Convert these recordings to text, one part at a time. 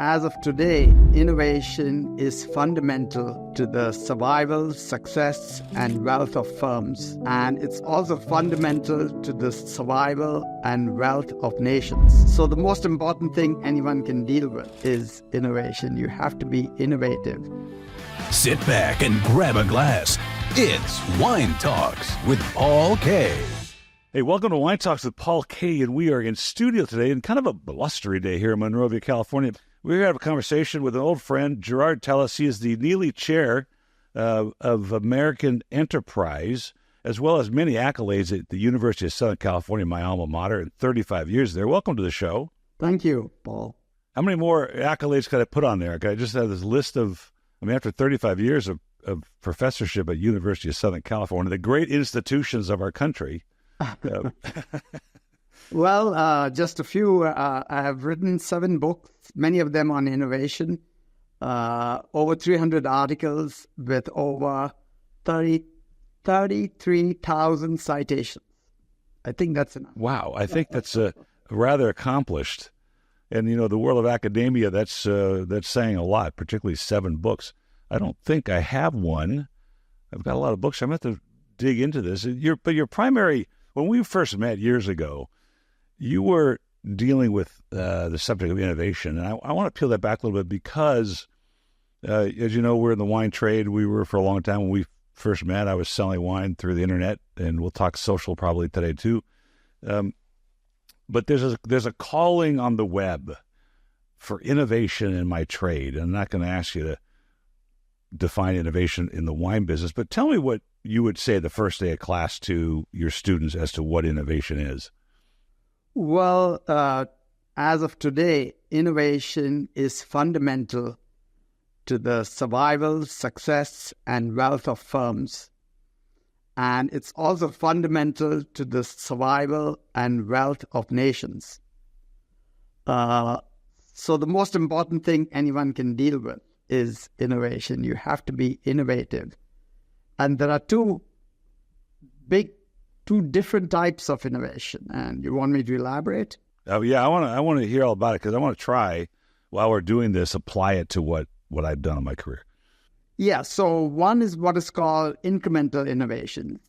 As of today, innovation is fundamental to the survival, success, and wealth of firms. And it's also fundamental to the survival and wealth of nations. So the most important thing anyone can deal with is innovation. You have to be innovative. Sit back and grab a glass. It's Wine Talks with Paul K. Hey, welcome to Wine Talks with Paul K. And we are in studio today in kind of a blustery day here in Monrovia, California. We're going to have a conversation with an old friend, Gerard Tellis. He is the Neely Chair of American Enterprise, as well as many accolades at the University of Southern California, my alma mater, and 35 years there. Welcome to the show. Thank you, Paul. How many more accolades could I put on there? I just have this list of, after 35 years of professorship at University of Southern California, the great institutions of our country. Well, just a few. I have written 7 books, many of them on innovation, over 300 articles with over 33,000 citations. I think that's enough. Wow, I think that's rather accomplished. And, the world of academia, that's saying a lot, particularly 7 books. I don't think I have one. I've got a lot of books. I'm going to have to dig into this. But your primary, when we first met years ago, you were dealing with the subject of innovation. And I want to peel that back a little bit because, as you know, we're in the wine trade. We were for a long time. When we first met, I was selling wine through the internet, and we'll talk social probably today too. But there's a calling on the web for innovation in my trade. And I'm not going to ask you to define innovation in the wine business, but tell me what you would say the first day of class to your students as to what innovation is. Well, as of today, innovation is fundamental to the survival, success, and wealth of firms. And it's also fundamental to the survival and wealth of nations. So the most important thing anyone can deal with is innovation. You have to be innovative. And there are two different types of innovation. And you want me to elaborate? Oh yeah, I want to hear all about it because I want to try, while we're doing this, apply it to what I've done in my career. Yeah, so one is what is called incremental innovation.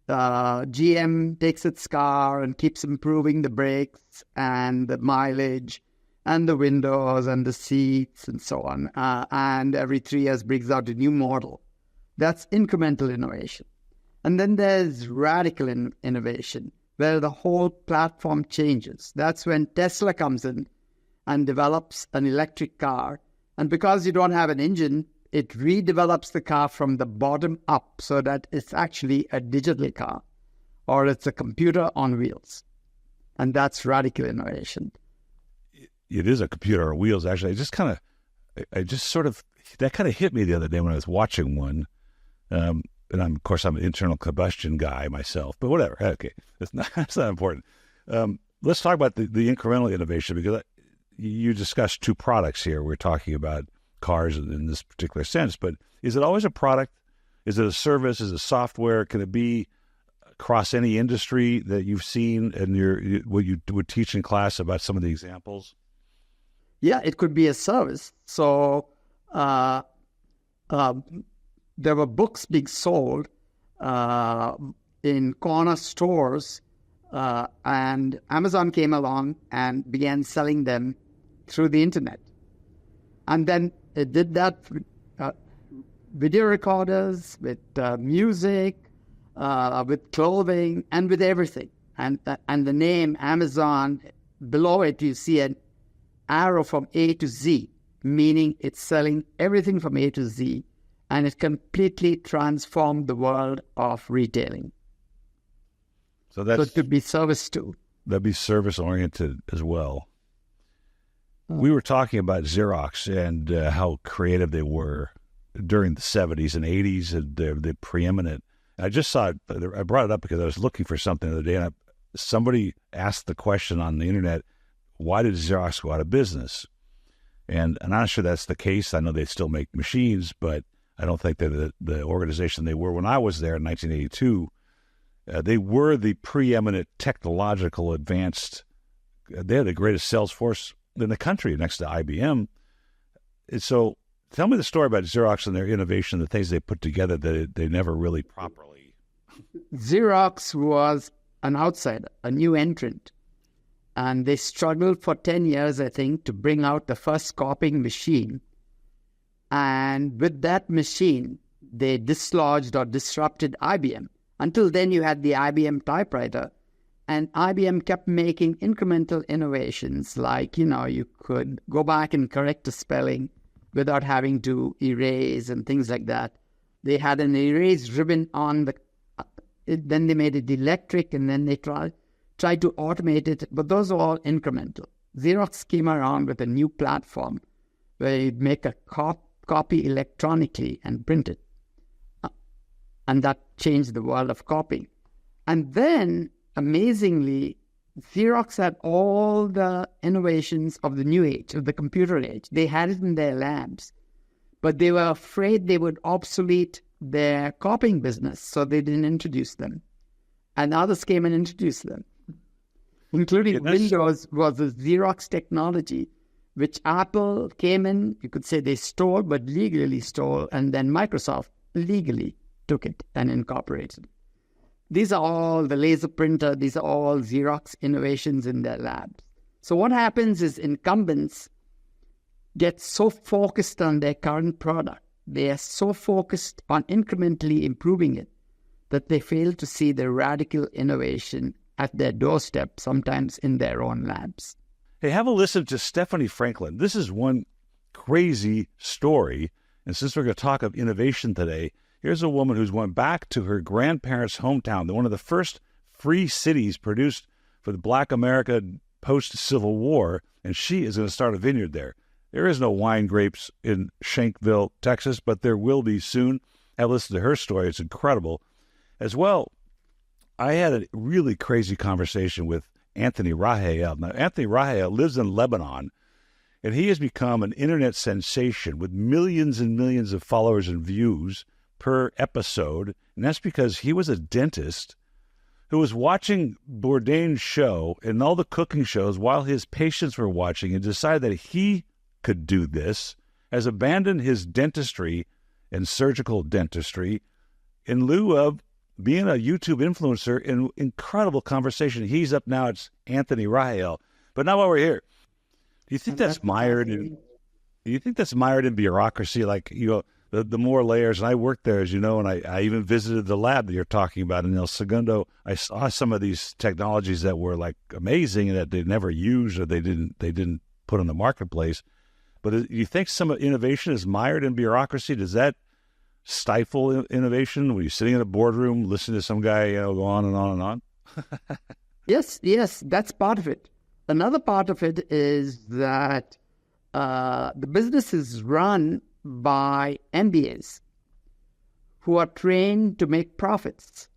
GM takes its car and keeps improving the brakes and the mileage and the windows and the seats and so on. And every 3 years brings out a new model. That's incremental innovation. And then there's radical innovation, where the whole platform changes. That's when Tesla comes in and develops an electric car. And because you don't have an engine, it redevelops the car from the bottom up so that it's actually a digital car, or it's a computer on wheels. And that's radical innovation. It is a computer on wheels, actually. That kind of hit me the other day when I was watching one. And of course, I'm an internal combustion guy myself, but whatever. Okay, that's not important. Let's talk about the incremental innovation, because you discussed 2 products here. We're talking about cars in this particular sense, but is it always a product? Is it a service? Is it software? Can it be across any industry that you've seen and what you would teach in class about some of the examples? Yeah, it could be a service. So there were books being sold in corner stores, and Amazon came along and began selling them through the internet. And then it did that with video recorders, with music, with clothing, and with everything. And the name Amazon, below it you see an arrow from A to Z, meaning it's selling everything from A to Z. And it completely transformed the world of retailing. So it could be service too. That'd be service-oriented as well. We were talking about Xerox and how creative they were during the 70s and 80s, and they're preeminent. I just saw it. I brought it up because I was looking for something the other day, and somebody asked the question on the internet, why did Xerox go out of business? And I'm not sure that's the case. I know they still make machines, but I don't think they're the organization they were when I was there in 1982. They were the preeminent technological advanced. They had the greatest sales force in the country next to IBM. so tell me the story about Xerox and their innovation, the things they put together that they never really properly. Xerox was an outsider, a new entrant. And they struggled for 10 years, I think, to bring out the first copying machine. And with that machine, they dislodged or disrupted IBM. Until then, you had the IBM typewriter. And IBM kept making incremental innovations like, you could go back and correct a spelling without having to erase and things like that. They had an erase ribbon on then they made it electric, and then they tried to automate it. But those are all incremental. Xerox came around with a new platform where you make a copy electronically and print it. And that changed the world of copying. And then, amazingly, Xerox had all the innovations of the new age, of the computer age. They had it in their labs, but they were afraid they would obsolete their copying business, so they didn't introduce them. And others came and introduced them, including Windows was a Xerox technology, which Apple came in, you could say they stole, but legally stole, and then Microsoft legally took it and incorporated it. These are all the laser printer. These are all Xerox innovations in their labs. So what happens is incumbents get so focused on their current product, they are so focused on incrementally improving it, that they fail to see the radical innovation at their doorstep, sometimes in their own labs. Hey, have a listen to Stephanie Franklin. This is one crazy story. And since we're going to talk of innovation today, here's a woman who's went back to her grandparents' hometown, one of the first free cities produced for the Black America post-Civil War, and she is going to start a vineyard there. There is no wine grapes in Shankville, Texas, but there will be soon. Have listened to her story. It's incredible. As well, I had a really crazy conversation with Anthony Rahel. Now, Anthony Rahel lives in Lebanon, and he has become an internet sensation with millions and millions of followers and views per episode, and that's because he was a dentist who was watching Bourdain's show and all the cooking shows while his patients were watching, and decided that he could do this, has abandoned his dentistry and surgical dentistry in lieu of being a YouTube influencer. In incredible conversation. He's up now. It's Anthony Rahel. But now while we're here, do you think that's mired in bureaucracy? Like, the more layers, and I worked there, as you know, and I even visited the lab that you're talking about in El Segundo. I saw some of these technologies that were like amazing and that they never used or they didn't put on the marketplace. But do you think some innovation is mired in bureaucracy? Does that stifle innovation when you're sitting in a boardroom listening to some guy go on and on and on? Yes, that's part of it. Another part of it is that the business is run by MBAs who are trained to make profits.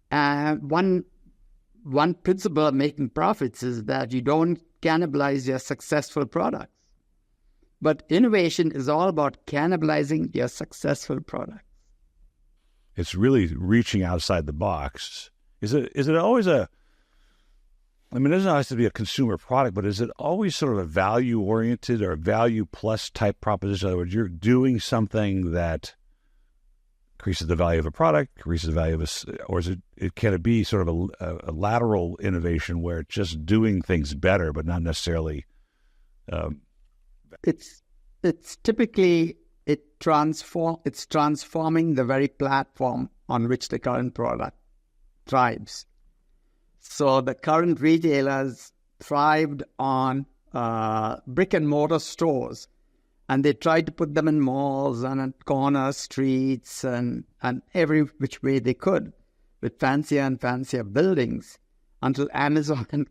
And one principle of making profits is that you don't cannibalize your successful products. But innovation is all about cannibalizing your successful products. It's really reaching outside the box. Is it always it doesn't have to be a consumer product, but is it always sort of a value-oriented or a value-plus type proposition? In other words, you're doing something that increases the value of a product, increases the value of or can it be sort of a lateral innovation where it's just doing things better, but not necessarily... It's typically it's transforming the very platform on which the current product thrives. So the current retailers thrived on brick and mortar stores, and they tried to put them in malls and at corner streets and every which way they could with fancier and fancier buildings until Amazon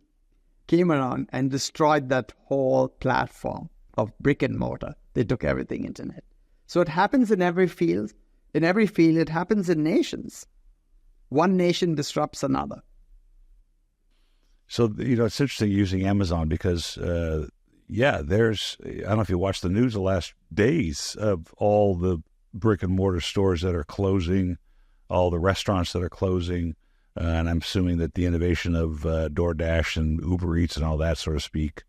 came around and destroyed that whole platform of brick and mortar. They took everything internet. So it happens in every field. In every field, it happens in nations. One nation disrupts another. So, it's interesting using Amazon because, there's, I don't know if you watched the news the last days of all the brick and mortar stores that are closing, all the restaurants that are closing, and I'm assuming that the innovation of DoorDash and Uber Eats and all that, so to speak.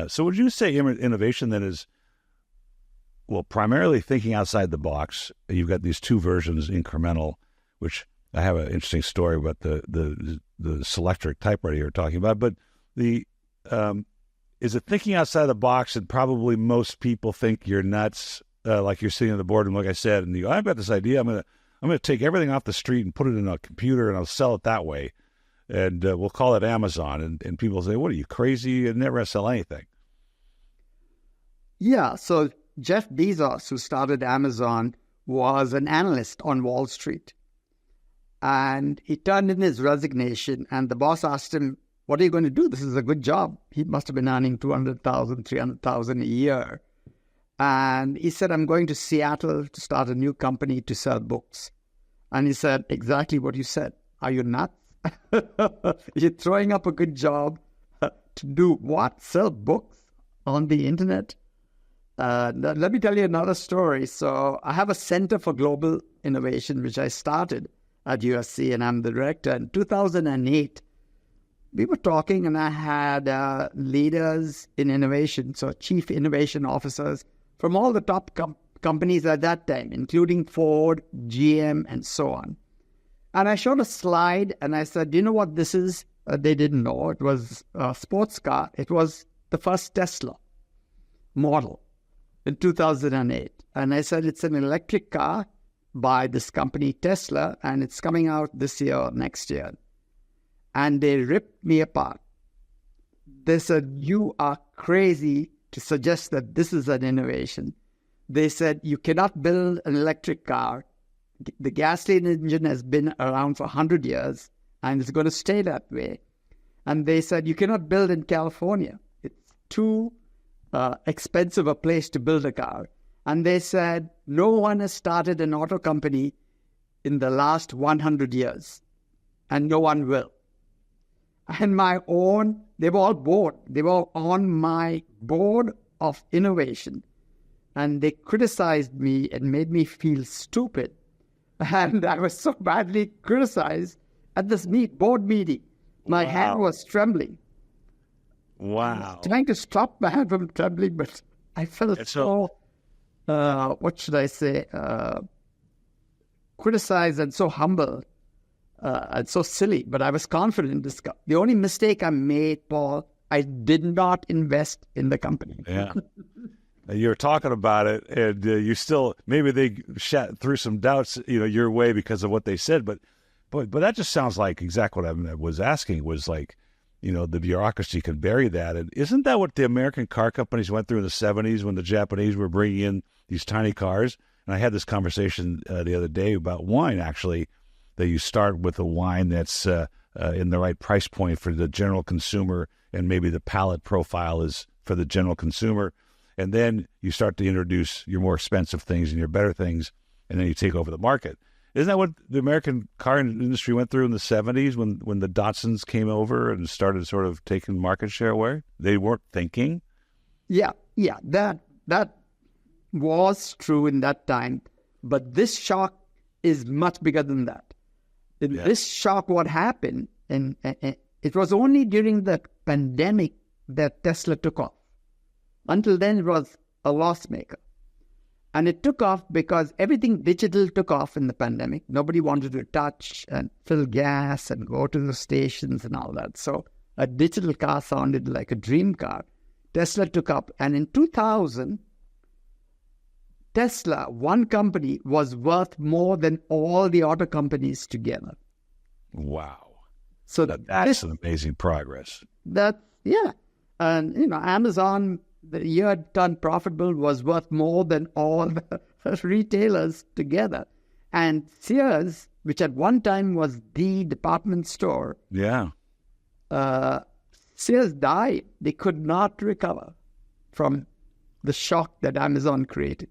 So would you say innovation then is well, primarily thinking outside the box. You've got these two versions, Incremental, which I have an interesting story about the Selectric typewriter you're talking about. But the is it thinking outside the box? And probably most people think you're nuts, like you're sitting in the boardroom, like I said, and you go, I've got this idea. I'm gonna take everything off the street and put it in a computer, and I'll sell it that way, and we'll call it Amazon. And people say, "What are you, crazy? You're never gonna sell anything." Yeah, so Jeff Bezos, who started Amazon, was an analyst on Wall Street. And he turned in his resignation, and the boss asked him, what are you going to do? This is a good job. He must have been earning $200,000, $300,000 a year. And he said, I'm going to Seattle to start a new company to sell books. And he said, exactly what you said. Are you nuts? You're throwing up a good job to do what? Sell books on the internet? Let me tell you another story. So I have a Center for Global Innovation, which I started at USC, and I'm the director. In 2008, we were talking, and I had leaders in innovation, so chief innovation officers from all the top companies at that time, including Ford, GM, and so on. And I showed a slide, and I said, do you know what this is? They didn't know. It was a sports car. It was the first Tesla model in 2008. And I said, it's an electric car by this company, Tesla, and it's coming out this year or next year. And they ripped me apart. They said, you are crazy to suggest that this is an innovation. They said, you cannot build an electric car. The gasoline engine has been around for 100 years, and it's going to stay that way. And they said, you cannot build in California. It's too expensive a place to build a car. And they said, no one has started an auto company in the last 100 years, and no one will. And they were all bored. They were on my board of innovation. And they criticized me and made me feel stupid. And I was so badly criticized at this board meeting. My hand was trembling. Wow. I was trying to stop my hand from trembling, but I felt what should I say, criticized and so humble and so silly. But I was confident in this. The only mistake I made, Paul, I did not invest in the company. Yeah. You were talking about it, and you still, maybe they threw some doubts, your way because of what they said. But that just sounds like exactly what I was asking, was like, the bureaucracy can bury that. And isn't that what the American car companies went through in the 70s when the Japanese were bringing in these tiny cars? And I had this conversation the other day about wine, actually, that you start with a wine that's in the right price point for the general consumer, and maybe the palate profile is for the general consumer. And then you start to introduce your more expensive things and your better things, and then you take over the market. Isn't that what the American car industry went through in the 70s when the Datsuns came over and started sort of taking market share away? They weren't thinking? Yeah, that was true in that time. But this shock is much bigger than that. This shock, what happened, and it was only during the pandemic that Tesla took off. Until then, it was a loss maker. And it took off because everything digital took off in the pandemic. Nobody wanted to touch and fill gas and go to the stations and all that. So a digital car sounded like a dream car. Tesla took up. And in 2000, Tesla, one company, was worth more than all the auto companies together. Wow. So that's an amazing progress. Yeah. And, Amazon, the year it turned profitable, was worth more than all the retailers together. And Sears, which at one time was the department store, Sears died. They could not recover from the shock that Amazon created.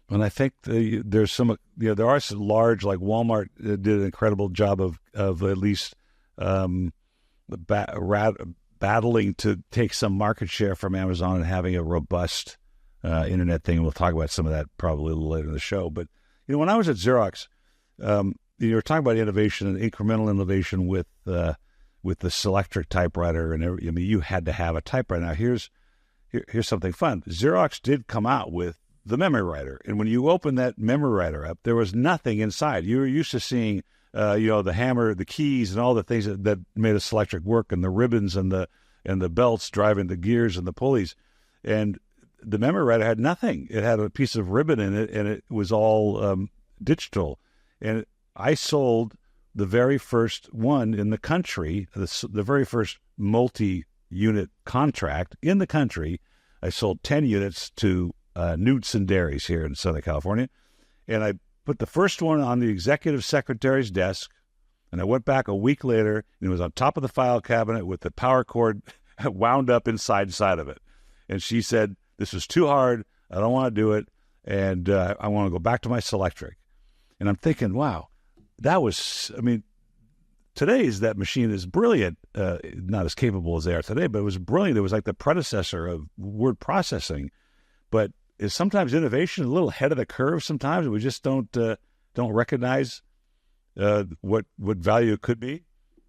And I think there are some large, like Walmart did an incredible job of at least battling to take some market share from Amazon and having a robust internet thing. We'll talk about some of that probably a little later in the show. But, when I was at Xerox, you were talking about innovation and incremental innovation with the Selectric typewriter. And you had to have a typewriter. Now, here's something fun. Xerox did come out with the memory writer. And when you open that memory writer up, there was nothing inside. You were used to seeing, the hammer, the keys, and all the things that made a Selectric work, and the ribbons and the belts driving the gears and the pulleys. And the memory writer had nothing. It had a piece of ribbon in it, and it was all digital. And I sold the very first one in the country, the very first multi-unit contract in the country. I sold 10 units to Newts and Dairies here in Southern California. And I put the first one on the executive secretary's desk, and I went back a week later, and it was on top of the file cabinet with the power cord wound up inside of it. And she said, "This is too hard. I don't want to do it, and I want to go back to my Selectric." And I'm thinking, wow, that machine is brilliant, not as capable as they are today, but it was brilliant. It was like the predecessor of word processing. But is sometimes innovation a little ahead of the curve sometimes, and we just don't recognize what value it could be?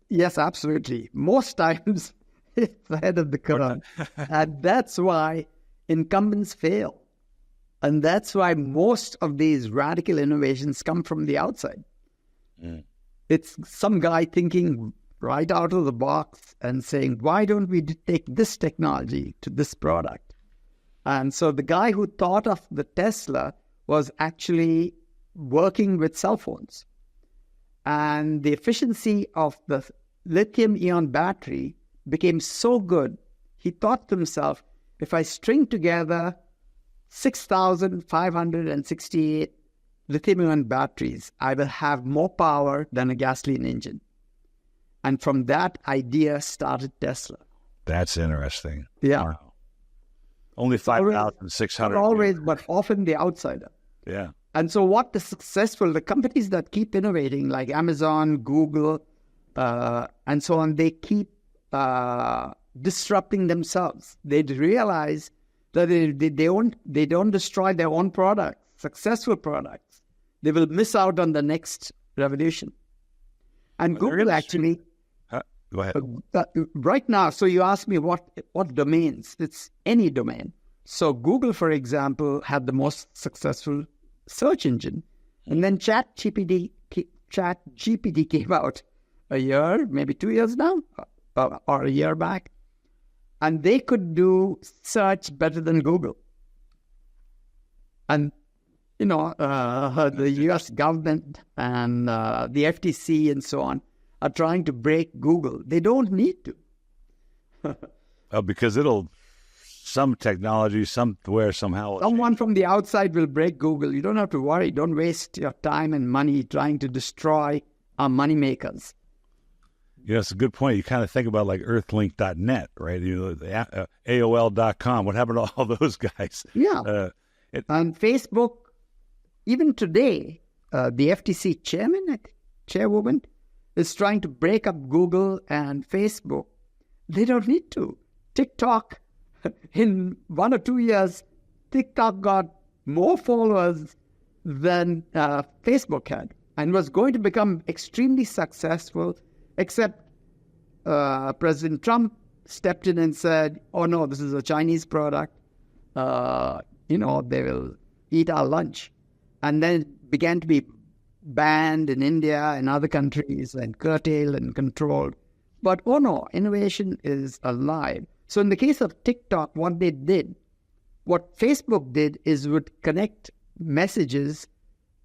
Yes, absolutely. Most times it's ahead of the curve. And that's why incumbents fail. And that's why most of these radical innovations come from the outside. Mm. It's some guy thinking right out of the box and saying, why don't we take this technology to this product? And so the guy who thought of the Tesla was actually working with cell phones. And the efficiency of the lithium-ion battery became so good, he thought to himself, if I string together 6,568 lithium-ion batteries, I will have more power than a gasoline engine. And from that idea started Tesla. That's interesting. Yeah. Wow. Only 5,600. Not always, but often the outsider. Yeah. And so what the companies that keep innovating, like Amazon, Google, and so on, they keep disrupting themselves. They realize that they don't destroy their own products, successful products. They will miss out on the next revolution. And Google actually... Go ahead. Right now, so you ask me what domains. It's any domain. So Google, for example, had the most successful search engine. And then ChatGPT came out a year, maybe 2 years now, or a year back. And they could do search better than Google. And, the U.S. government and the FTC and so on are trying to break Google. They don't need to. Because some technology, somewhere, somehow. Someone from the outside will break Google. You don't have to worry. Don't waste your time and money trying to destroy our money makers. Yeah, it's a good point. You kind of think about like earthlink.net, right? AOL.com. What happened to all those guys? Yeah. And Facebook, even today, the FTC chairwoman, is trying to break up Google and Facebook. They don't need to. TikTok, in 1 or 2 years, TikTok got more followers than Facebook had and was going to become extremely successful, except President Trump stepped in and said, oh no, this is a Chinese product. They will eat our lunch. And then it began to be banned in India and other countries and curtailed and controlled. But oh no, innovation is alive. So in the case of TikTok, what Facebook did is would connect messages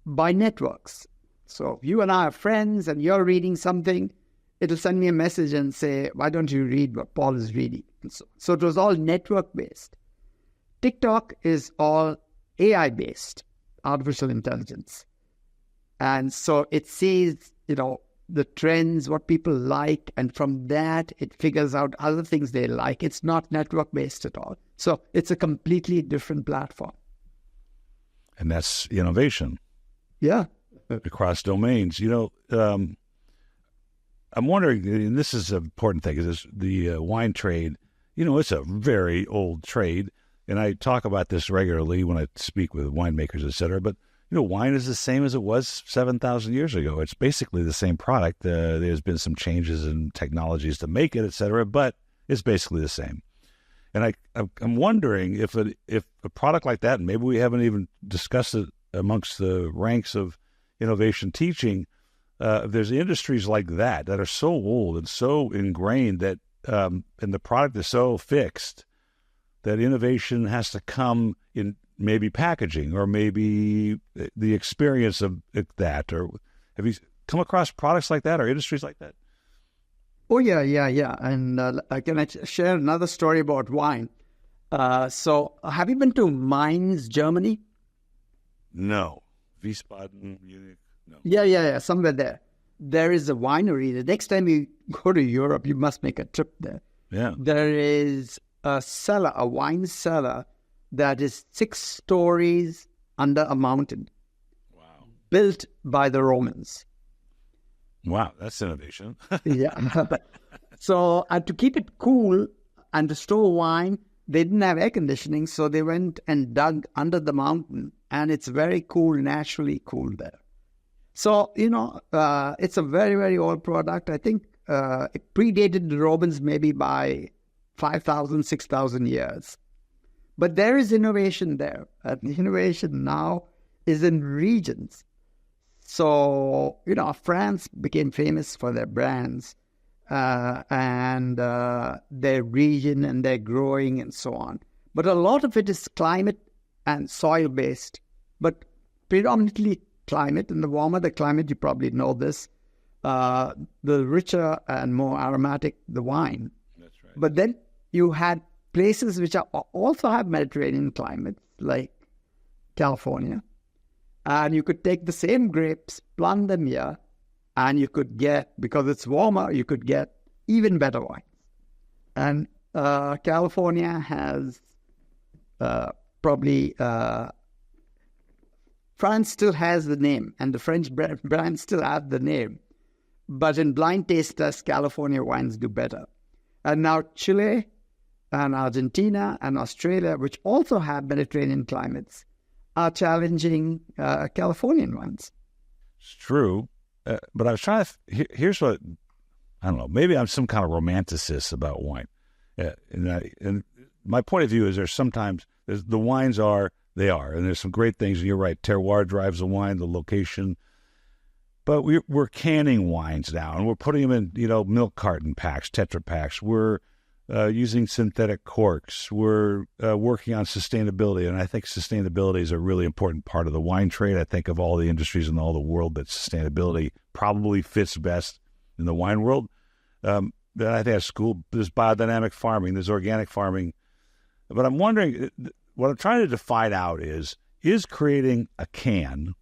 by networks. So if you and I are friends and you're reading something, it'll send me a message and say, why don't you read what Paul is reading? And so it was all network-based. TikTok is all AI-based, artificial intelligence. And so it sees, the trends, what people like, and from that, it figures out other things they like. It's not network-based at all. So it's a completely different platform. And that's innovation. Yeah. Across domains. I'm wondering, and this is an important thing, is the wine trade, it's a very old trade. And I talk about this regularly when I speak with winemakers, et cetera. But wine is the same as it was 7,000 years ago. It's basically the same product. There's been some changes in technologies to make it, et cetera, but it's basically the same. And I'm wondering if a product like that, and maybe we haven't even discussed it amongst the ranks of innovation teaching, there's industries like that are so old and so ingrained that, and the product is so fixed that innovation has to come in maybe packaging or maybe the experience of that. Or have you come across products like that or industries like that? Oh, yeah. And can I share another story about wine? So have you been to Mainz, Germany? No. Wiesbaden, Munich? No. Yeah, somewhere there. There is a winery. The next time you go to Europe, you must make a trip there. Yeah. There is a cellar, a wine cellar that is 6 stories under a mountain. Wow. Built by the Romans. Wow, that's innovation. Yeah. So to keep it cool and to store wine, they didn't have air conditioning, so they went and dug under the mountain, and it's very cool, naturally cool there. So, it's a very, very old product. I think it predated the Romans maybe by 5,000, 6,000 years. But there is innovation there. The innovation now is in regions. So, France became famous for their brands and their region and their growing and so on. But a lot of it is climate and soil-based, but predominantly climate. And the warmer the climate, you probably know this, the richer and more aromatic the wine. That's right. But then you had places which also have Mediterranean climates, like California. And you could take the same grapes, plant them here, and you could get, because it's warmer, you could get even better wines. And California has probably, France still has the name, and the French brand still have the name. But in blind taste tests, California wines do better. And now Chile and Argentina and Australia, which also have Mediterranean climates, are challenging Californian ones. It's true. But I was trying to, here's what, I don't know, maybe I'm some kind of romanticist about wine. And my point of view is the wines are, they are, and there's some great things. And you're right, terroir drives the wine, the location. But we're canning wines now, and we're putting them in, milk carton packs, Tetra packs. We're using synthetic corks. We're working on sustainability, and I think sustainability is a really important part of the wine trade. I think of all the industries in all the world that sustainability probably fits best in the wine world. Then I think at school, there's biodynamic farming, there's organic farming. But I'm wondering, what I'm trying to define out is creating a can,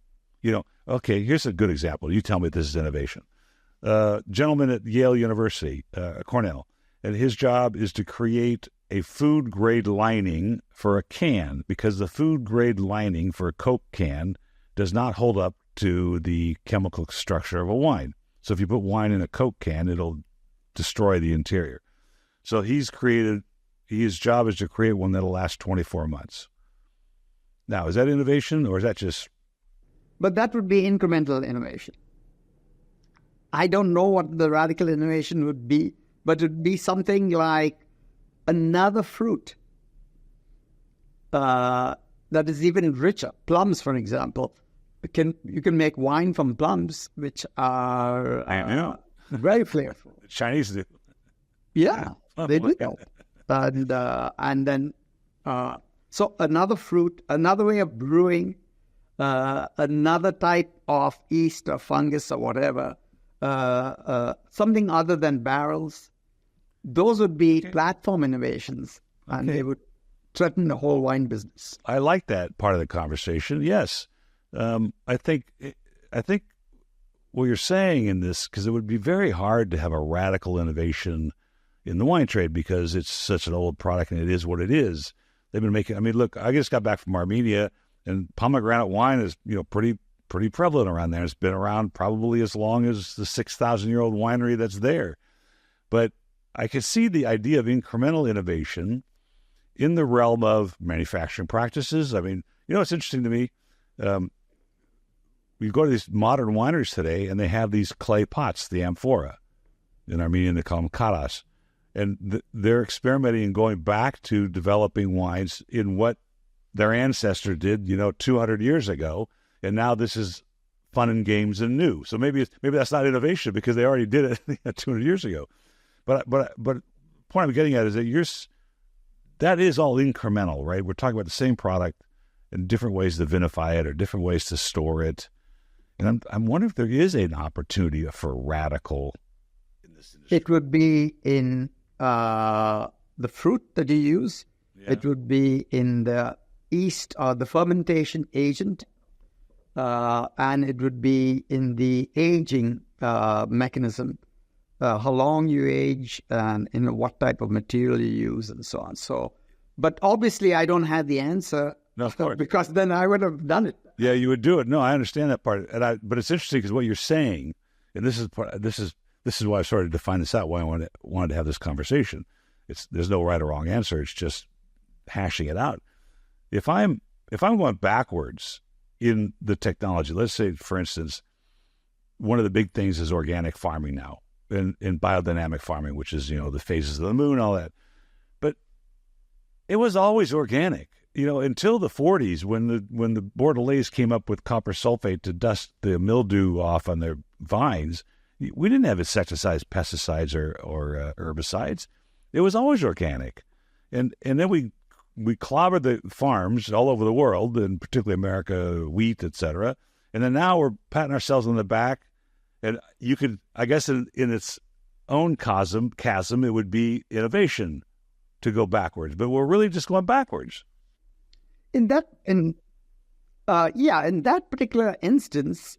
okay, here's a good example. You tell me if this is innovation. Gentleman at Yale University, Cornell, and his job is to create a food-grade lining for a can, because the food-grade lining for a Coke can does not hold up to the chemical structure of a wine. So if you put wine in a Coke can, it'll destroy the interior. So his job is to create one that'll last 24 months. Now, is that innovation, or is that just... But that would be incremental innovation. I don't know what the radical innovation would be, but it would be something like another fruit that is even richer. Plums, for example. You can make wine from plums, which are very flavorful. The Chinese do. Yeah, they do. And then, so another fruit, another way of brewing, another type of yeast or fungus or whatever, something other than barrels. Those would be platform innovations, and they would threaten the whole wine business. I like that part of the conversation. Yes, I think what you're saying in this, because it would be very hard to have a radical innovation in the wine trade because it's such an old product and it is what it is. They've been making. I mean, look, I just got back from Armenia, and pomegranate wine is pretty prevalent around there. It's been around probably as long as the 6,000-year-old winery that's there. But I could see the idea of incremental innovation in the realm of manufacturing practices. I mean, it's interesting to me. You go to these modern wineries today, and they have these clay pots, the amphora. In Armenia, they call them karas. and they're experimenting and going back to developing wines in what their ancestor did, 200 years ago, and now this is fun and games and new. So maybe that's not innovation because they already did it 200 years ago. But the point I'm getting at is that that is all incremental, right? We're talking about the same product and different ways to vinify it or different ways to store it. And I'm wondering if there is an opportunity for radical in this industry. It would be in the fruit that you use. Yeah. It would be in the yeast or the fermentation agent. And it would be in the aging mechanism, how long you age and what type of material you use and so on. So, but obviously I don't have the answer. No, of course. Because then I would have done it. Yeah, you would do it. No, I understand that part. But it's interesting because what you're saying, and this is why I started to find this out, why I wanted to have this conversation. There's no right or wrong answer. It's just hashing it out. If I'm going backwards in the technology, let's say, for instance, one of the big things is organic farming now, in biodynamic farming, which is, the phases of the moon, all that. But it was always organic, until the 40s when the Bordelaise came up with copper sulfate to dust the mildew off on their vines. We didn't have insecticides, pesticides, or herbicides. It was always organic. And then we clobbered the farms all over the world, and particularly America, wheat, etc. And then now we're patting ourselves on the back. And you could, I guess, in its own chasm, it would be innovation to go backwards. But we're really just going backwards. In that particular instance,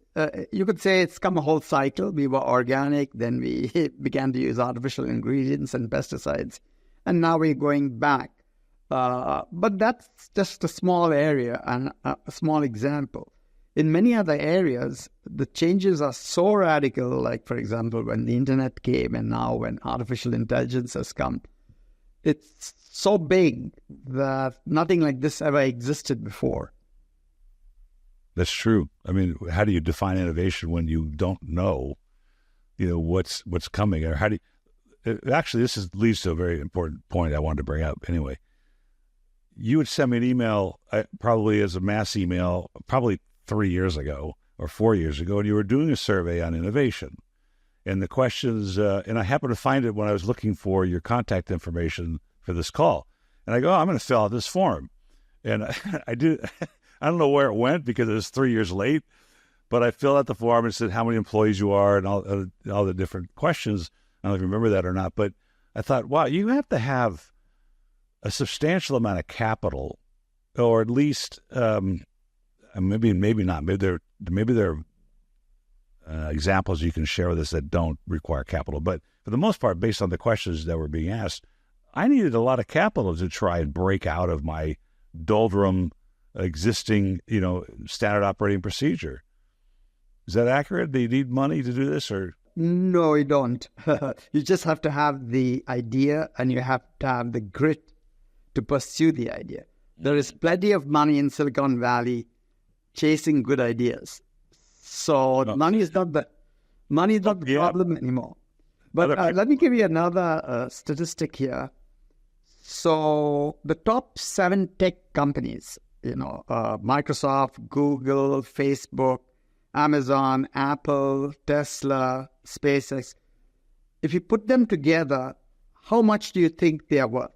you could say it's come a whole cycle. We were organic, then we began to use artificial ingredients and pesticides, and now we're going back. But that's just a small area and a small example. In many other areas, the changes are so radical, like, for example, when the internet came and now when artificial intelligence has come, it's so big that nothing like this ever existed before. That's true. I mean, how do you define innovation when you don't know, what's coming? Or how do you, actually, leads to a very important point I wanted to bring up anyway. You would send me an email, probably as a mass email, probably 3 years ago or 4 years ago, and you were doing a survey on innovation. And the questions, and I happened to find it when I was looking for your contact information for this call. And I go, I'm going to fill out this form. And I don't know where it went because it was 3 years late, but I filled out the form and said how many employees you are and all the different questions. I don't know if you remember that or not, but I thought, wow, you have to have a substantial amount of capital, or at least maybe not. Maybe there are examples you can share with us that don't require capital. But for the most part, based on the questions that were being asked, I needed a lot of capital to try and break out of my doldrum existing, standard operating procedure. Is that accurate? Do you need money to do this, or? No, you don't. You just have to have the idea, and you have to have the grit to pursue the idea. There is plenty of money in Silicon Valley chasing good ideas. So money is not the problem anymore. But let me give you another statistic here. So the top 7 tech companies, Microsoft, Google, Facebook, Amazon, Apple, Tesla, SpaceX, if you put them together, how much do you think they are worth?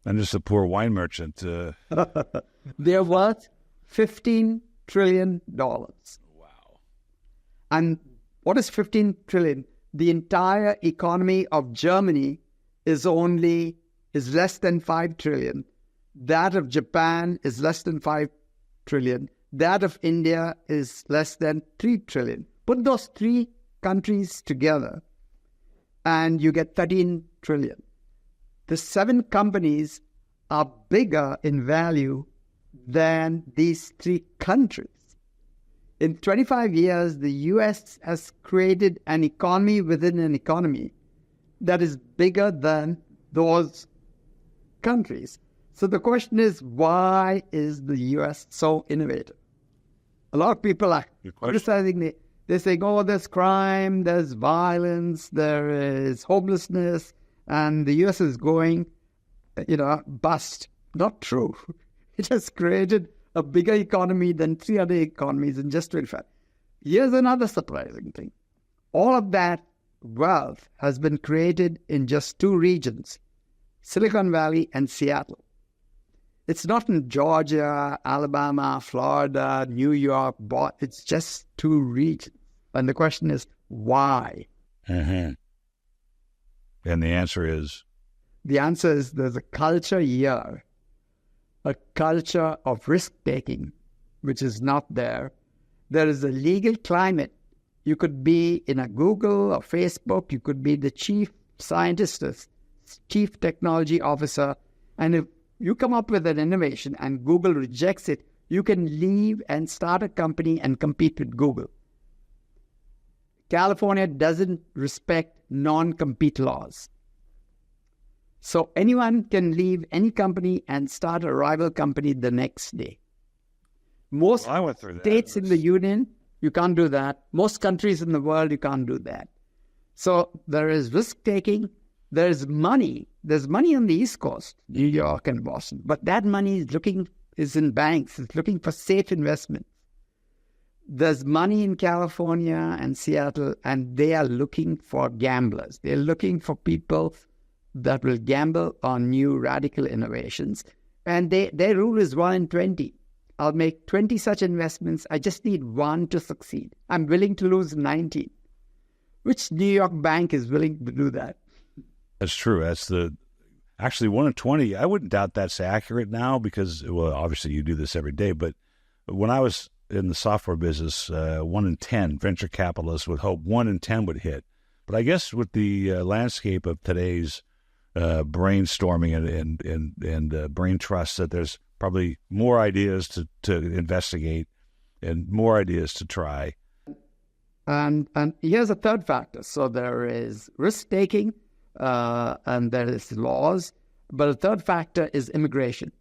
I'm just a poor wine merchant. They're worth $15 trillion. Wow. And what is 15 trillion? The entire economy of Germany is less than 5 trillion. That of Japan is less than 5 trillion. That of India is less than 3 trillion. Put those 3 countries together and you get 13 trillion. The 7 companies are bigger in value than these 3 countries. In 25 years, the U.S. has created an economy within an economy that is bigger than those countries. So the question is, why is the U.S. so innovative? A lot of people are criticizing They're saying, oh, there's crime, there's violence, there is homelessness, and the US is going, bust. Not true. It has created a bigger economy than 3 other economies in just 25. Here's another surprising thing. All of that wealth has been created in just 2 regions, Silicon Valley and Seattle. It's not in Georgia, Alabama, Florida, New York, it's just 2 regions. And the question is, why? Mm-hmm. And the answer is? The answer is there's a culture here, a culture of risk-taking, which is not there. There is a legal climate. You could be in a Google or Facebook, you could be the chief scientist, chief technology officer, and if you come up with an innovation and Google rejects it, you can leave and start a company and compete with Google. California doesn't respect non-compete laws. So anyone can leave any company and start a rival company the next day. Most I went through that. States in the union, you can't do that. Most countries in the world, you can't do that. So there is risk-taking. There's money. There's money on the East Coast, New York and Boston. But that money is in banks. It's looking for safe investments. There's money in California and Seattle, and they are looking for gamblers. They're looking for people that will gamble on new radical innovations. And their rule is 1 in 20. I'll make 20 such investments. I just need 1 to succeed. I'm willing to lose 19. Which New York bank is willing to do that? That's true. Actually 1 in 20. I wouldn't doubt that's accurate now because, well, obviously you do this every day. But when I was in the software business, 1 in 10 venture capitalists would hope 1 in 10 would hit. But I guess with the landscape of today's brainstorming and brain trust, that there's probably more ideas to investigate and more ideas to try. And here's a third factor. So there is risk-taking and there is laws, but a third factor is immigration.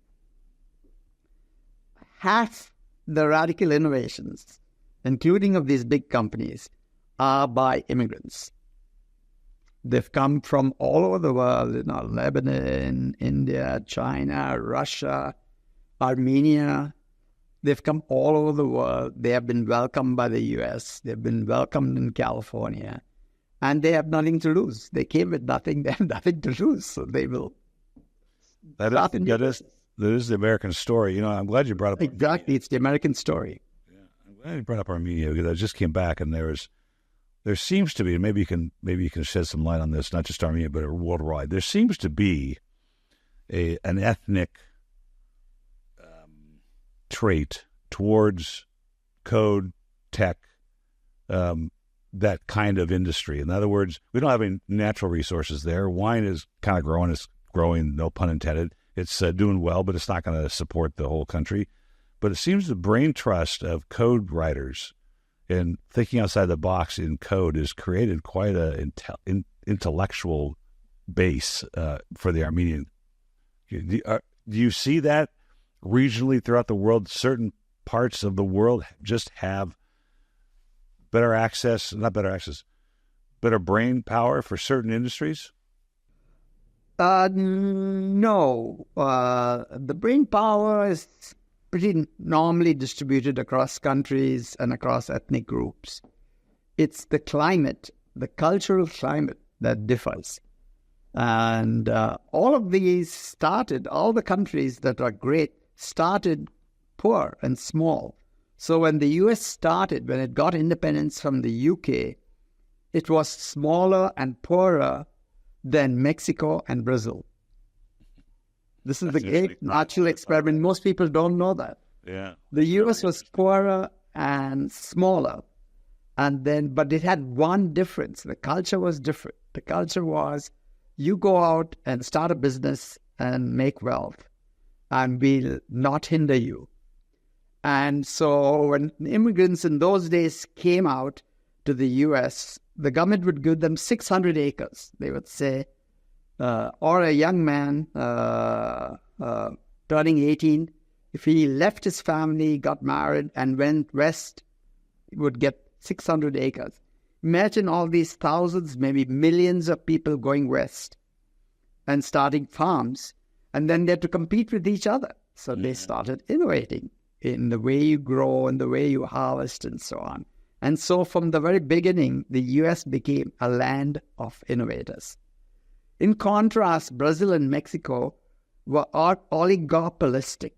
Half the radical innovations, including of these big companies, are by immigrants. They've come from all over the world, Lebanon, India, China, Russia, Armenia. They've come all over the world. They have been welcomed by the US. They've been welcomed in California. And they have nothing to lose. They came with nothing. They have nothing to lose. So they will. That is the American story. I'm glad you brought up. Exactly. It's the American story. Yeah, I'm glad you brought up Armenia because I just came back and there seems to be, and maybe you can shed some light on this, not just Armenia, but worldwide. There seems to be an ethnic trait towards code, tech, that kind of industry. In other words, we don't have any natural resources there. Wine is kind of growing. It's growing, no pun intended. It's doing well, but it's not going to support the whole country. But it seems the brain trust of code writers and thinking outside the box in code has created quite an intellectual base for the Armenian. Do you see that regionally throughout the world? Certain parts of the world just have better brain power for certain industries? No. The brain power is pretty normally distributed across countries and across ethnic groups. It's the climate, the cultural climate that differs. And all of these all the countries that are great started poor and small. So when the US started, when it got independence from the UK, it was smaller and poorer than Mexico and Brazil. This is the great natural experiment. Most people don't know that. Yeah. The US was poorer and smaller. But it had one difference. The culture was different. The culture was you go out and start a business and make wealth, and we'll not hinder you. And so when immigrants in those days came out to the US, the government would give them 600 acres. They would say, or a young man turning 18, if he left his family, got married, and went west, he would get 600 acres. Imagine all these thousands, maybe millions of people going west and starting farms, and then they had to compete with each other. So they started innovating in the way you grow and the way you harvest and so on. And so from the very beginning, the U.S. became a land of innovators. In contrast, Brazil and Mexico were oligopolistic.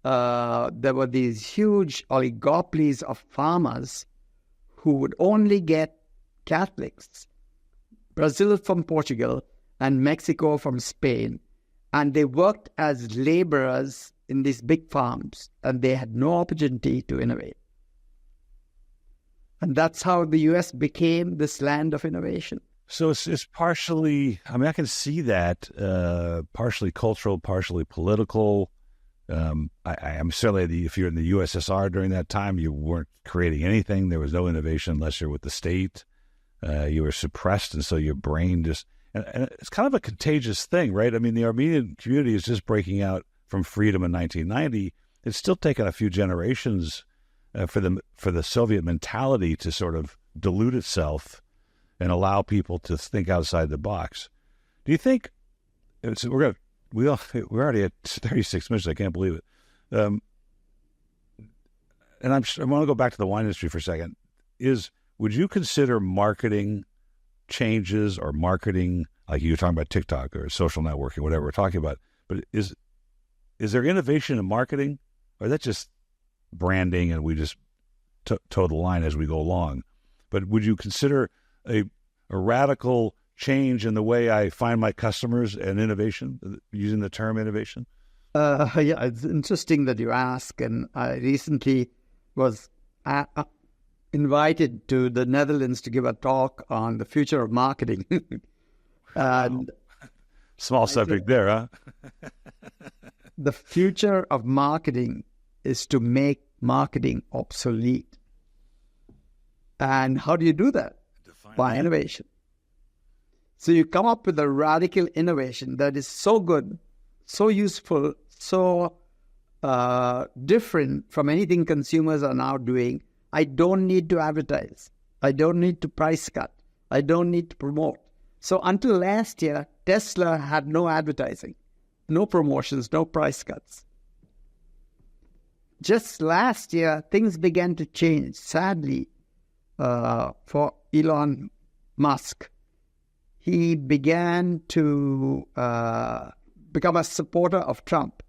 There were these huge oligopolies of farmers who would only get Catholics. Brazil from Portugal and Mexico from Spain. And they worked as laborers in these big farms, and they had no opportunity to innovate. And that's how the U.S. became this land of innovation. So it's partially, I mean, I can see that, partially cultural, partially political. I'm certainly, if you're in the USSR during that time, you weren't creating anything. There was no innovation unless you're with the state. You were suppressed, and so your brain just, and it's kind of a contagious thing, right? I mean, the Armenian community is just breaking out from freedom in 1990. It's still taken a few generations for the Soviet mentality to sort of dilute itself and allow people to think outside the box. Do you think we're already at 36 minutes? I can't believe it. And I want to go back to the wine industry for a second. Would you consider marketing changes or marketing, like you were talking about TikTok or social networking, whatever we're talking about, but is there innovation in marketing, or is that just branding and we just toe the line as we go along? But would you consider a radical change in the way I find my customers and innovation, using the term innovation? Yeah, it's interesting that you ask. And I recently was invited to the Netherlands to give a talk on the future of marketing. And small subject there, huh? The future of marketing is to make marketing obsolete. And how do you do that? By innovation. So you come up with a radical innovation that is so good, so useful, so different from anything consumers are now doing. I don't need to advertise. I don't need to price cut. I don't need to promote. So until last year, Tesla had no advertising, no promotions, no price cuts. Just last year, things began to change, sadly, for Elon Musk. He began to become a supporter of Trump.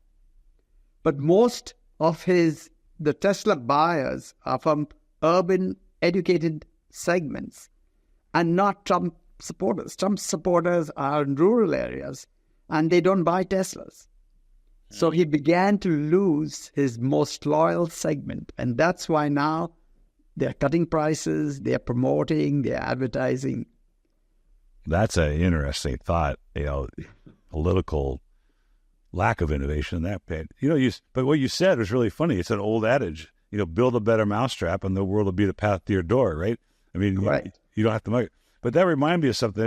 But most of the Tesla buyers are from urban, educated segments and not Trump supporters. Trump supporters are in rural areas and they don't buy Teslas. So he began to lose his most loyal segment. And that's why now they're cutting prices, they're promoting, they're advertising. That's an interesting thought, political lack of innovation in that pit. But what you said was really funny. It's an old adage, build a better mousetrap and the world will be the path to your door, right? I mean, right. You don't have to make it. But that reminded me of something.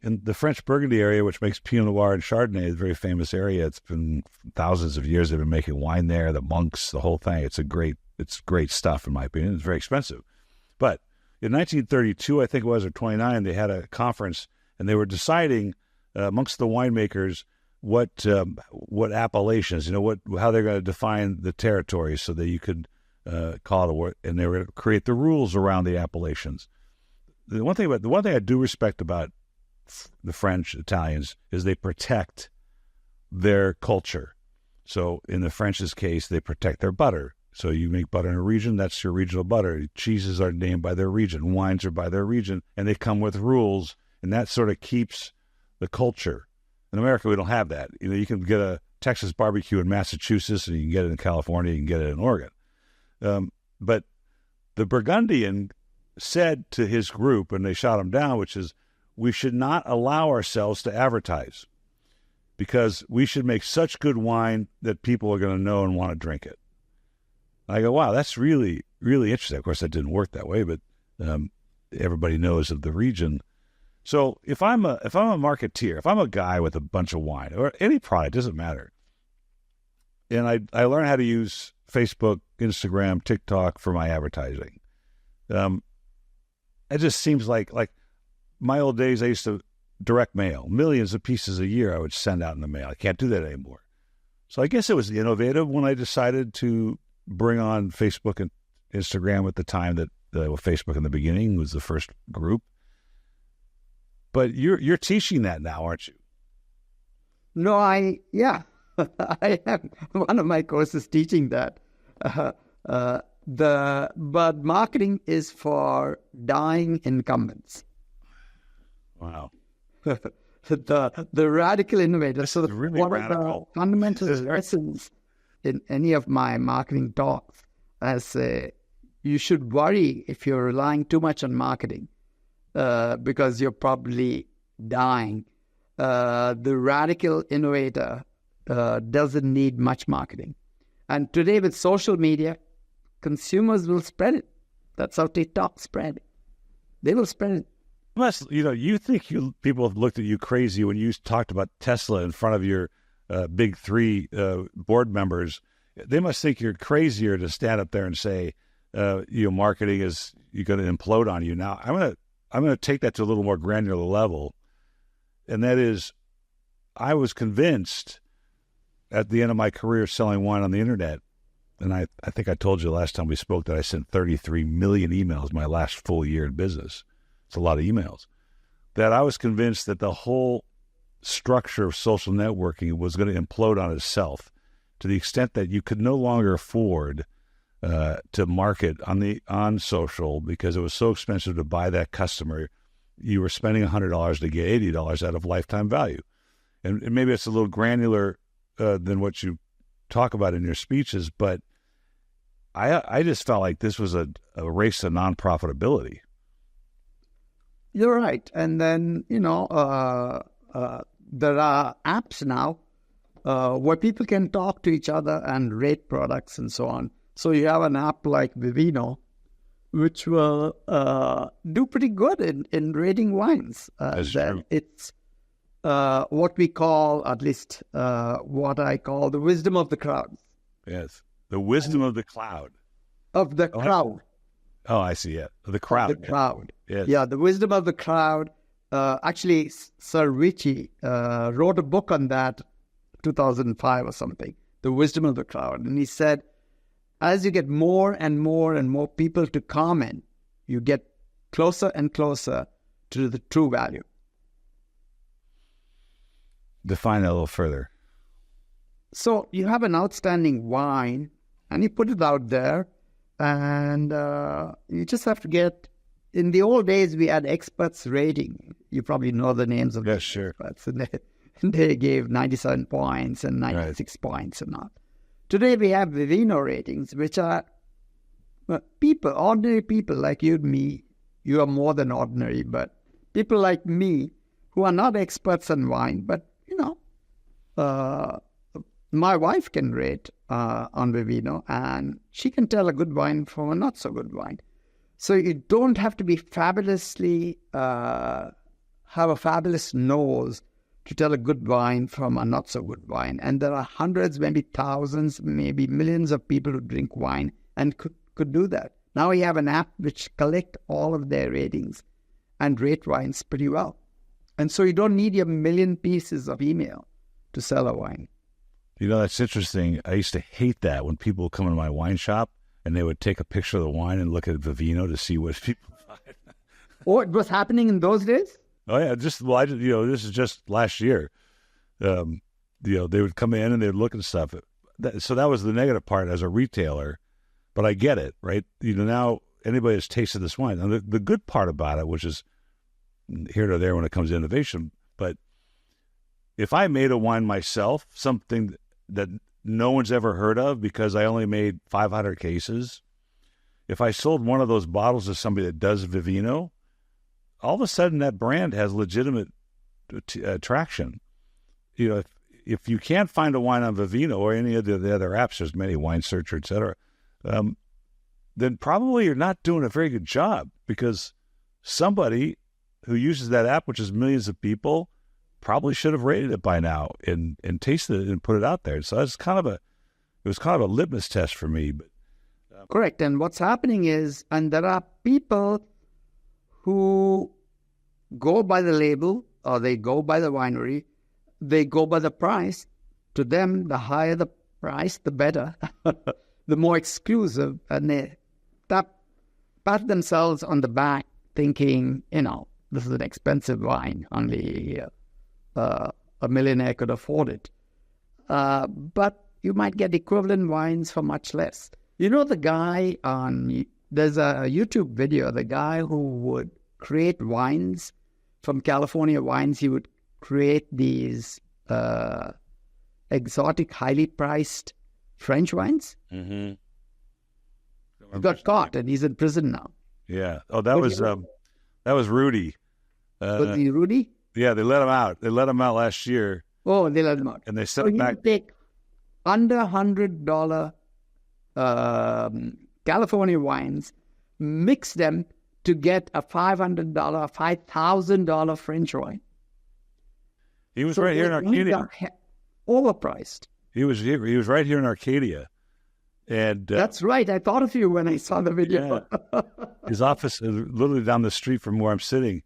In the French Burgundy area, which makes Pinot Noir and Chardonnay, a very famous area. It's been thousands of years they've been making wine there, the monks, the whole thing. It's great stuff, in my opinion. It's very expensive. But in 1932, I think it was, or 29, they had a conference, and they were deciding amongst the winemakers what appellations, how they're going to define the territory so that you could call it a word, and they were going to create the rules around the appellations. The one thing I do respect about the French, Italians, is they protect their culture. So in the French's case, they protect their butter. So you make butter in a region, that's your regional butter. Cheeses are named by their region, wines are by their region, and they come with rules, and that sort of keeps the culture. In America, we don't have that. You can get a Texas barbecue in Massachusetts, and you can get it in California, you can get it in Oregon. But the Burgundian said to his group, and they shot him down, which is, we should not allow ourselves to advertise because we should make such good wine that people are going to know and want to drink it. I go, wow, that's really, really interesting. Of course, that didn't work that way, but everybody knows of the region. So if I'm a marketeer, if I'm a guy with a bunch of wine or any product, doesn't matter, and I learn how to use Facebook, Instagram, TikTok for my advertising. It just seems like my old days, I used to direct mail. Millions of pieces a year I would send out in the mail. I can't do that anymore. So I guess it was innovative when I decided to bring on Facebook and Instagram at the time that Facebook in the beginning was the first group. But you're teaching that now, aren't you? No, I am. One of my courses teaching that. But marketing is for dying incumbents. Wow. The radical innovator. So really one radical. of the fundamental lessons in any of my marketing talks, I say you should worry if you're relying too much on marketing because you're probably dying. The radical innovator doesn't need much marketing. And today with social media, consumers will spread it. That's how TikTok spread. They will spread it. Plus, you think people have looked at you crazy when you talked about Tesla in front of your big three board members. They must think you're crazier to stand up there and say, marketing is going to implode on you. Now, I'm gonna take that to a little more granular level, and that is, I was convinced at the end of my career selling wine on the internet, and I think I told you last time we spoke that I sent 33 million emails my last full year in business. It's a lot of emails. That I was convinced that the whole structure of social networking was going to implode on itself to the extent that you could no longer afford to market on social because it was so expensive to buy that customer. You were spending $100 to get $80 out of lifetime value. And maybe it's a little granular than what you talk about in your speeches, but I just felt like this was a race to non-profitability. You're right. And then, there are apps now where people can talk to each other and rate products and so on. So you have an app like Vivino, which will do pretty good in rating wines. That's true. It's what we call, at least what I call the wisdom of the crowd. Yes, the wisdom of the cloud. Of the crowd. Oh, I see it. The crowd. The crowd. Yes. Yeah, the wisdom of the crowd. Actually, Sir Richie wrote a book on that, 2005 or something, The Wisdom of the Crowd. And he said, as you get more and more and more people to comment, you get closer and closer to the true value. Define that a little further. So you have an outstanding wine, and you put it out there, and you just have to get... In the old days, we had experts rating. You probably know the names of the experts. And they gave 97 points and 96 points and all. Today, we have Vivino ratings, which are people, ordinary people like you and me. You are more than ordinary, but people like me who are not experts in wine, but, my wife can rate on Vivino, and she can tell a good wine from a not so good wine. So you don't have to be fabulously, have a fabulous nose to tell a good wine from a not so good wine. And there are hundreds, maybe thousands, maybe millions of people who drink wine and could do that. Now you have an app which collect all of their ratings and rate wines pretty well. And so you don't need your million pieces of email to sell a wine. That's interesting. I used to hate that when people would come into my wine shop and they would take a picture of the wine and look at Vivino to see what people find. Oh, it was happening in those days? Oh, yeah. This is just last year. They would come in and they would look at stuff. So that was the negative part as a retailer, but I get it, right? Now anybody that's tasted this wine. And the good part about it, which is here to there when it comes to innovation, but if I made a wine myself, something that no one's ever heard of because I only made 500 cases, if I sold one of those bottles to somebody that does Vivino, all of a sudden that brand has legitimate traction. If you can't find a wine on Vivino or any of the other apps, there's many, Wine Searcher, et cetera, then probably you're not doing a very good job because somebody who uses that app, which is millions of people, probably should have rated it by now and tasted it and put it out there. So that's it was kind of a litmus test for me. But Correct. And what's happening is, and there are people who go by the label or they go by the winery, they go by the price. To them, the higher the price, the better, the more exclusive. And they pat themselves on the back thinking, this is an expensive wine. Only a millionaire could afford it. But you might get equivalent wines for much less. The guy there's a YouTube video, the guy who would create wines from California wines, he would create these exotic, highly priced French wines. Mm-hmm. He got caught and he's in prison now. Yeah. Oh, that was Rudy. Was he Rudy? Yeah, they let him out. They let him out last year. Oh, they let him out. And they sent him back. Take under $100 California wines, mix them to get a $500, $5,000 French wine. He was right here in Arcadia. Overpriced. He was right here in Arcadia. And that's right. I thought of you when I saw the video. Yeah. His office is literally down the street from where I'm sitting.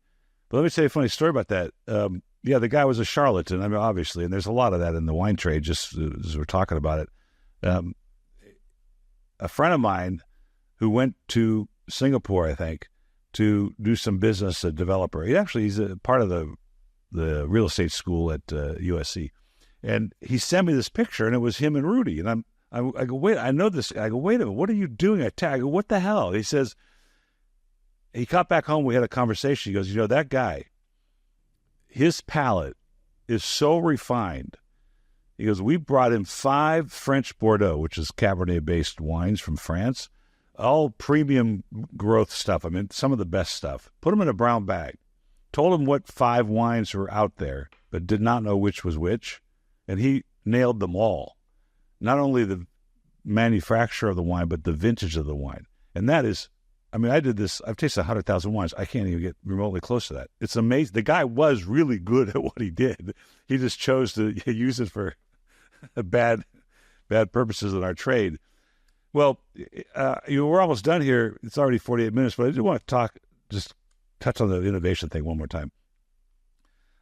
But let me tell you a funny story about that. The guy was a charlatan. I mean, obviously, and there's a lot of that in the wine trade, just as we're talking about it. A friend of mine who went to Singapore, I think, to do some business, a developer. He's a part of the real estate school at USC. And he sent me this picture, and it was him and Rudy. And I go, wait, I know this. I go, wait a minute, what are you doing? I go, what the hell? He says, he got back home, we had a conversation. He goes, that guy, his palate is so refined. He goes, we brought him 5 French Bordeaux, which is Cabernet-based wines from France, all premium growth stuff. I mean, some of the best stuff. Put them in a brown bag. Told him what 5 wines were out there, but did not know which was which. And he nailed them all. Not only the manufacturer of the wine, but the vintage of the wine. And that is, I did this, I've tasted 100,000 wines. I can't even get remotely close to that. It's amazing. The guy was really good at what he did. He just chose to use it for bad purposes in our trade. Well, we're almost done here. It's already 48 minutes, but I do want to just touch on the innovation thing one more time.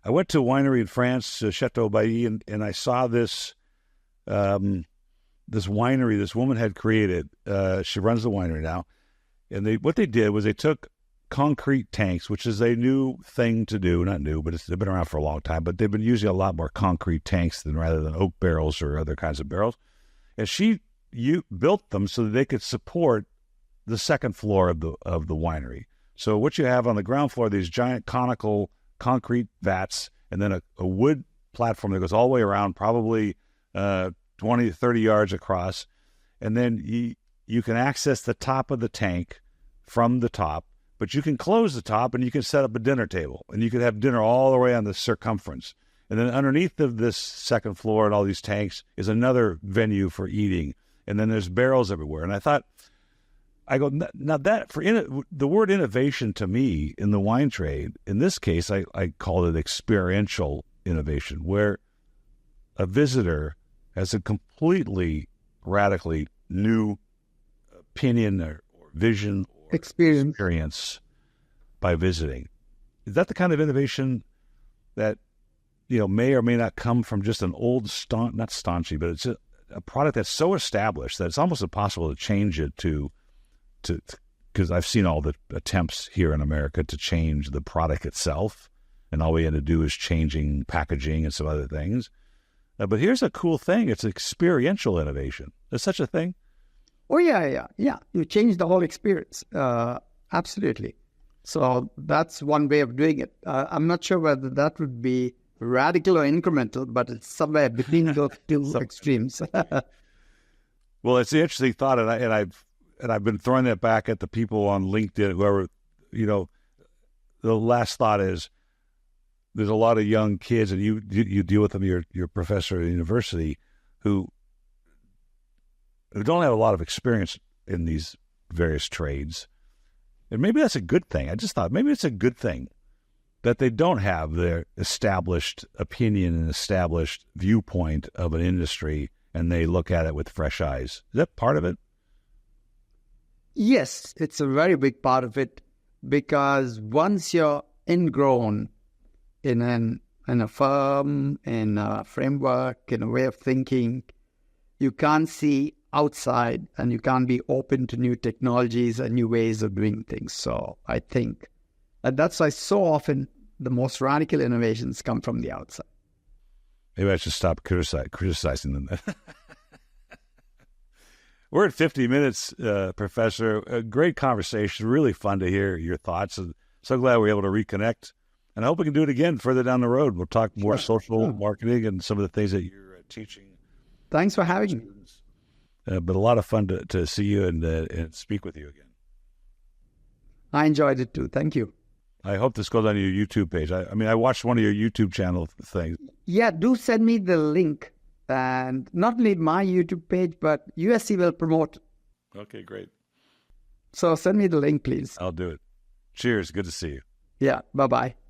I went to a winery in France, Chateau Bailly, and I saw this this winery this woman had created. She runs the winery now. And what they did was they took concrete tanks, which is a new thing to do. Not new, but they've been around for a long time. But they've been using a lot more concrete tanks rather than oak barrels or other kinds of barrels. And she built them so that they could support the second floor of the winery. So what you have on the ground floor, these giant conical concrete vats, and then a wood platform that goes all the way around, probably 20 to 30 yards across. And then you can access the top of the tank from the top, but you can close the top and you can set up a dinner table, and you can have dinner all the way on the circumference. And then underneath of this second floor and all these tanks is another venue for eating. And then there's barrels everywhere. And I go, now that the word innovation to me in the wine trade, in this case, I call it experiential innovation, where a visitor has a completely radically new opinion or vision or experience by visiting. Is that the kind of innovation that may or may not come from just an old not staunchy, but it's a product that's so established that it's almost impossible to change it to because I've seen all the attempts here in America to change the product itself, and all we had to do is changing packaging and some other things. But here's a cool thing. It's experiential innovation. Is such a thing? Oh, yeah. You change the whole experience. Absolutely. So that's one way of doing it. I'm not sure whether that would be radical or incremental, but it's somewhere between those two extremes. Well, it's an interesting thought, and I've been throwing that back at the people on LinkedIn, whoever, the last thought is there's a lot of young kids, and you deal with them, you're professor at a university, who don't have a lot of experience in these various trades. And maybe that's a good thing. I just thought maybe it's a good thing that they don't have their established opinion and established viewpoint of an industry, and they look at it with fresh eyes. Is that part of it? Yes, it's a very big part of it, because once you're ingrown in a firm, in a framework, in a way of thinking, you can't see outside and you can't be open to new technologies and new ways of doing things. So I think, and that's why so often the most radical innovations come from the outside. Maybe I should stop criticizing them. We're at 50 minutes, Professor. A great conversation. Really fun to hear your thoughts. And so glad we were able to reconnect. And I hope we can do it again further down the road. We'll talk more social marketing and some of the things that you're teaching. Thanks for having me. But a lot of fun to see you and speak with you again. I enjoyed it too. Thank you. I hope this goes on your YouTube page. I mean, I watched one of your YouTube channel things. Yeah, do send me the link. And not only my YouTube page, but USC will promote. Okay, great. So send me the link, please. I'll do it. Cheers. Good to see you. Yeah, bye-bye.